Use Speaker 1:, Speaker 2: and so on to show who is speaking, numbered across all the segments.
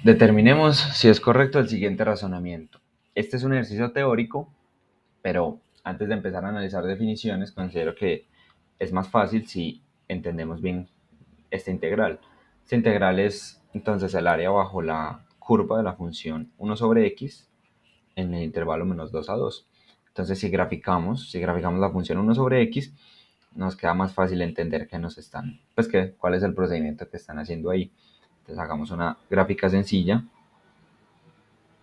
Speaker 1: Determinemos si es correcto el siguiente razonamiento. Este es un ejercicio teórico, pero antes de empezar a analizar definiciones, considero que es más fácil si entendemos bien esta integral. Esta integral es entonces el área bajo la curva de la función 1 sobre x en el intervalo menos 2 a 2. Entonces, si graficamos la función 1 sobre x, nos queda más fácil entender que nos están, pues que, cuál es el procedimiento que están haciendo ahí. Entonces, hagamos una gráfica sencilla,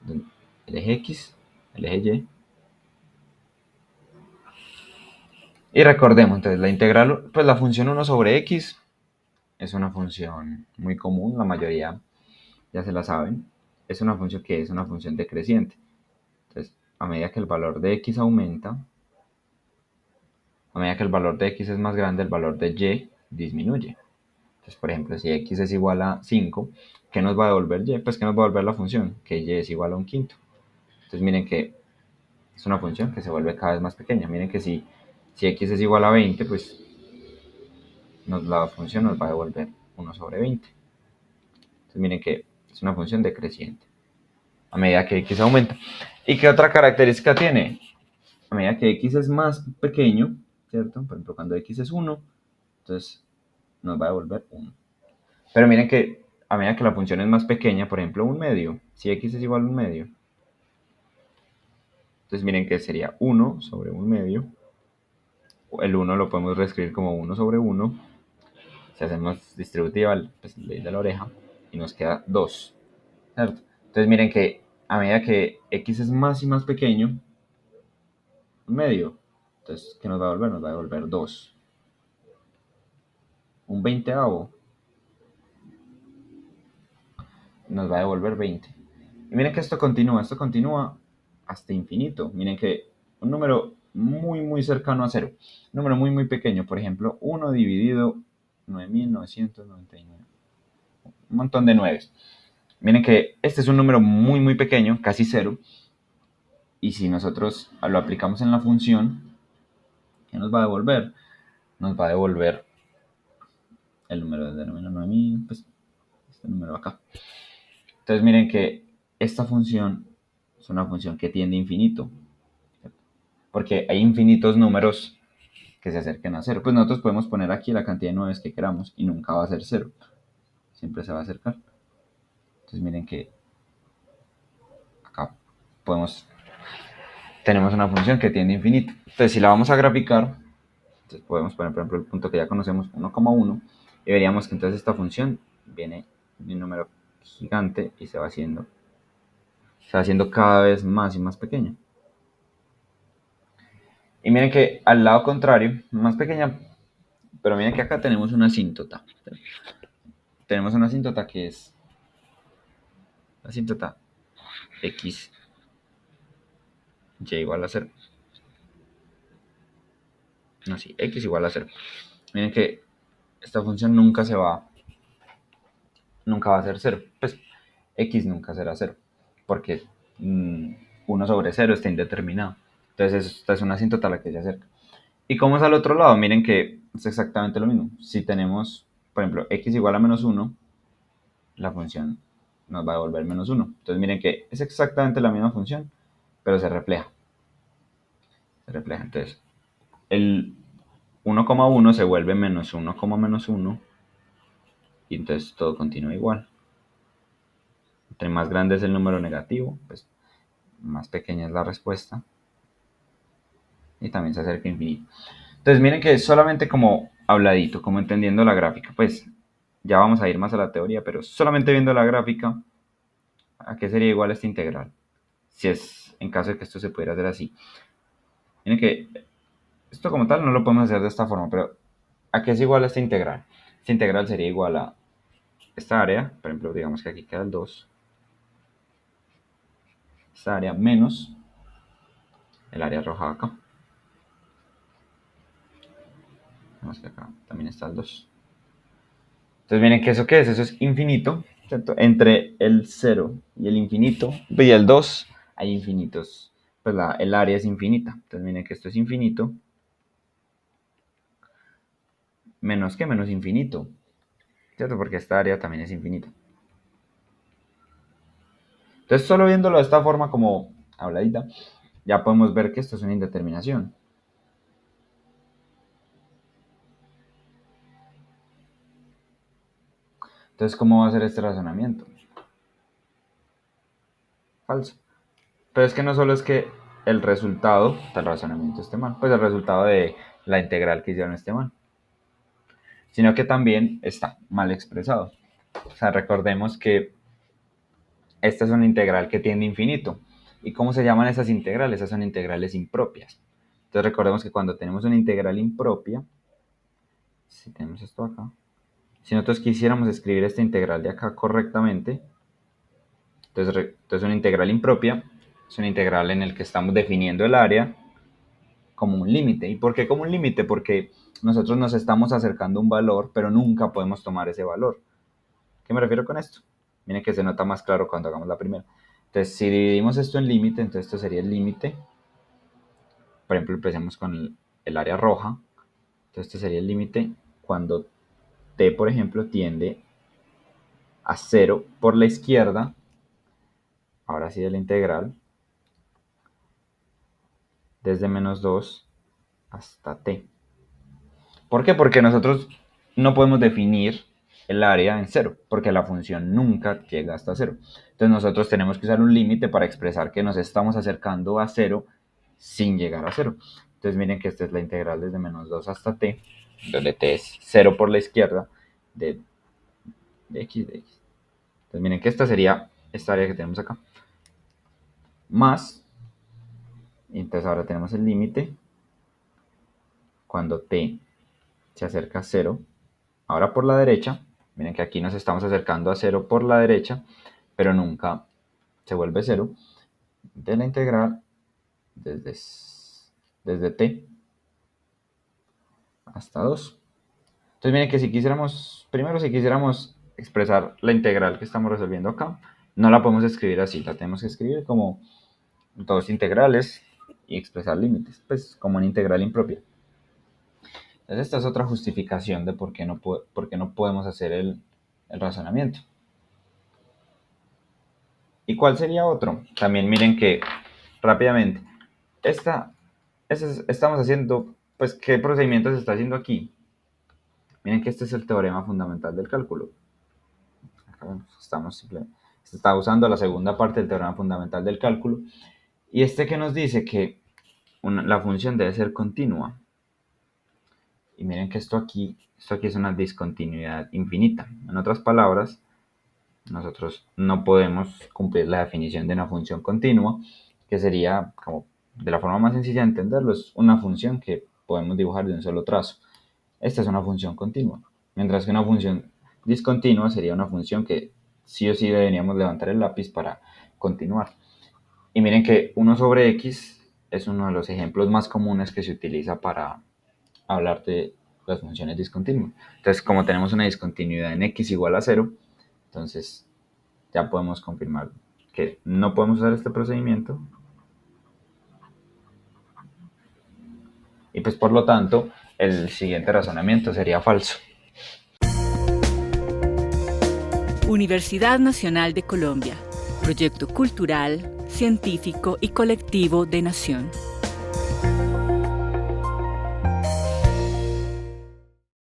Speaker 1: el eje x, el eje y. Y recordemos, entonces, la integral, pues la función 1 sobre x es una función muy común, la mayoría ya se la saben. Es una función que es una función decreciente. Entonces, a medida que el valor de x aumenta, a medida que el valor de x es más grande, el valor de y disminuye. Entonces, por ejemplo, si x es igual a 5, ¿qué nos va a devolver y? Pues, ¿qué nos va a devolver la función? Que y es igual a un quinto. Entonces, miren que es una función que se vuelve cada vez más pequeña. Miren que si x es igual a 20, pues la función nos va a devolver 1 sobre 20. Entonces, miren que es una función decreciente a medida que x aumenta. ¿Y qué otra característica tiene? A medida que x es más pequeño, ¿cierto? Por ejemplo, cuando x es 1, entonces nos va a devolver 1. Pero miren que a medida que la función es más pequeña, por ejemplo, un medio, si x es igual a un medio, entonces miren que sería 1 sobre un medio. El 1 lo podemos reescribir como 1 sobre 1. Si hacemos distributiva, pues ley de la oreja, y nos queda 2, ¿cierto? Entonces miren que a medida que x es más y más pequeño, un medio, entonces, ¿qué nos va a devolver? Nos va a devolver 2. Un veinteavo nos va a devolver 20. Y miren que esto continúa hasta infinito. Miren que un número muy, muy cercano a cero, un número muy, muy pequeño, por ejemplo, 1 dividido 9.999, un montón de 9. Miren que este es un número muy, muy pequeño, casi cero, y si nosotros lo aplicamos en la función, ¿qué nos va a devolver? Nos va a devolver el número de 9.000, pues este número acá. Entonces miren que esta función es una función que tiende a infinito, porque hay infinitos números que se acerquen a cero. Pues nosotros podemos poner aquí la cantidad de 9 que queramos y nunca va a ser cero, siempre se va a acercar. Entonces miren que acá tenemos una función que tiende a infinito. Entonces si la vamos a graficar, entonces podemos poner por ejemplo el punto que ya conocemos, 1,1, y veríamos que entonces esta función viene de un número gigante y se va haciendo cada vez más y más pequeño. Y miren que al lado contrario, más pequeña, pero miren que acá tenemos una asíntota. Tenemos una asíntota que es la asíntota x y igual a 0. No, sí, x igual a 0. Miren que esta función nunca va a ser 0. Pues x nunca será 0, porque 1 sobre 0 está indeterminado. Entonces esta es una asíntota a la que se acerca. ¿Y cómo es al otro lado? Miren que es exactamente lo mismo. Si tenemos, por ejemplo, x igual a menos 1, la función nos va a devolver menos 1. Entonces miren que es exactamente la misma función, pero se refleja. Entonces, el 1,1 se vuelve menos 1, menos 1, y entonces todo continúa igual. Entre más grande es el número negativo, pues más pequeña es la respuesta. Y también se acerca a infinito. Entonces miren que es solamente como habladito, como entendiendo la gráfica. Pues ya vamos a ir más a la teoría, pero solamente viendo la gráfica, ¿a qué sería igual esta integral? Si es en caso de que esto se pudiera hacer así. Miren que esto como tal no lo podemos hacer de esta forma, pero ¿a qué es igual esta integral? Esta integral sería igual a esta área, por ejemplo, digamos que aquí queda el 2, esta área menos el área roja acá. Vemos que acá también está el 2. Entonces miren que eso qué es, eso es infinito, ¿cierto? Entre el 0 y el infinito, y el 2 hay infinitos, pues el área es infinita. Entonces miren que esto es infinito, menos que menos infinito, ¿cierto? Porque esta área también es infinita. Entonces, solo viéndolo de esta forma como habladita, ya podemos ver que esto es una indeterminación. Entonces, ¿cómo va a ser este razonamiento? Falso. Pero es que no solo es que el resultado del razonamiento esté mal, pues el resultado de la integral que hicieron esté mal, sino que también está mal expresado. O sea, recordemos que esta es una integral que tiende a infinito. ¿Y cómo se llaman esas integrales? Esas son integrales impropias. Entonces recordemos que cuando tenemos una integral impropia, si tenemos esto acá, si nosotros quisiéramos escribir esta integral de acá correctamente, entonces una integral impropia es una integral en la que estamos definiendo el área como un límite. ¿Y por qué como un límite? Porque nosotros nos estamos acercando a un valor, pero nunca podemos tomar ese valor. ¿Qué me refiero con esto? Miren que se nota más claro cuando hagamos la primera. Entonces, si dividimos esto en límite, entonces esto sería el límite. Por ejemplo, empecemos con el área roja. Entonces, esto sería el límite cuando t, por ejemplo, tiende a 0 por la izquierda. Ahora sí de la integral. Desde menos 2 hasta t. ¿Por qué? Porque nosotros no podemos definir el área en 0, porque la función nunca llega hasta 0. Entonces nosotros tenemos que usar un límite para expresar que nos estamos acercando a 0 sin llegar a 0. Entonces miren que esta es la integral desde menos 2 hasta t, donde t es 0 por la izquierda de x de x. Entonces miren que esta sería esta área que tenemos acá. Más, entonces ahora tenemos el límite cuando t se acerca a 0. Ahora por la derecha, miren que aquí nos estamos acercando a 0 por la derecha, pero nunca se vuelve 0, de la integral desde t hasta 2. Entonces miren que si quisiéramos, primero si quisiéramos expresar la integral que estamos resolviendo acá, no la podemos escribir así, la tenemos que escribir como dos integrales y expresar límites, pues como una integral impropia. Entonces esta es otra justificación de por qué no podemos hacer el razonamiento. ¿Y cuál sería otro? También miren que rápidamente, estamos haciendo, pues, ¿qué procedimiento se está haciendo aquí? Miren que este es el teorema fundamental del cálculo. Acá se está usando la segunda parte del teorema fundamental del cálculo. Y este que nos dice que la función debe ser continua. Y miren que esto aquí es una discontinuidad infinita. En otras palabras, nosotros no podemos cumplir la definición de una función continua, que sería, como de la forma más sencilla de entenderlo, es una función que podemos dibujar de un solo trazo. Esta es una función continua, mientras que una función discontinua sería una función que sí o sí deberíamos levantar el lápiz para continuar. Y miren que 1 sobre x es uno de los ejemplos más comunes que se utiliza para hablar de las funciones discontinuas. Entonces, como tenemos una discontinuidad en x igual a 0, entonces ya podemos confirmar que no podemos usar este procedimiento. Y pues por lo tanto, el siguiente razonamiento sería falso.
Speaker 2: Universidad Nacional de Colombia. Proyecto cultural, científico y colectivo de Nación.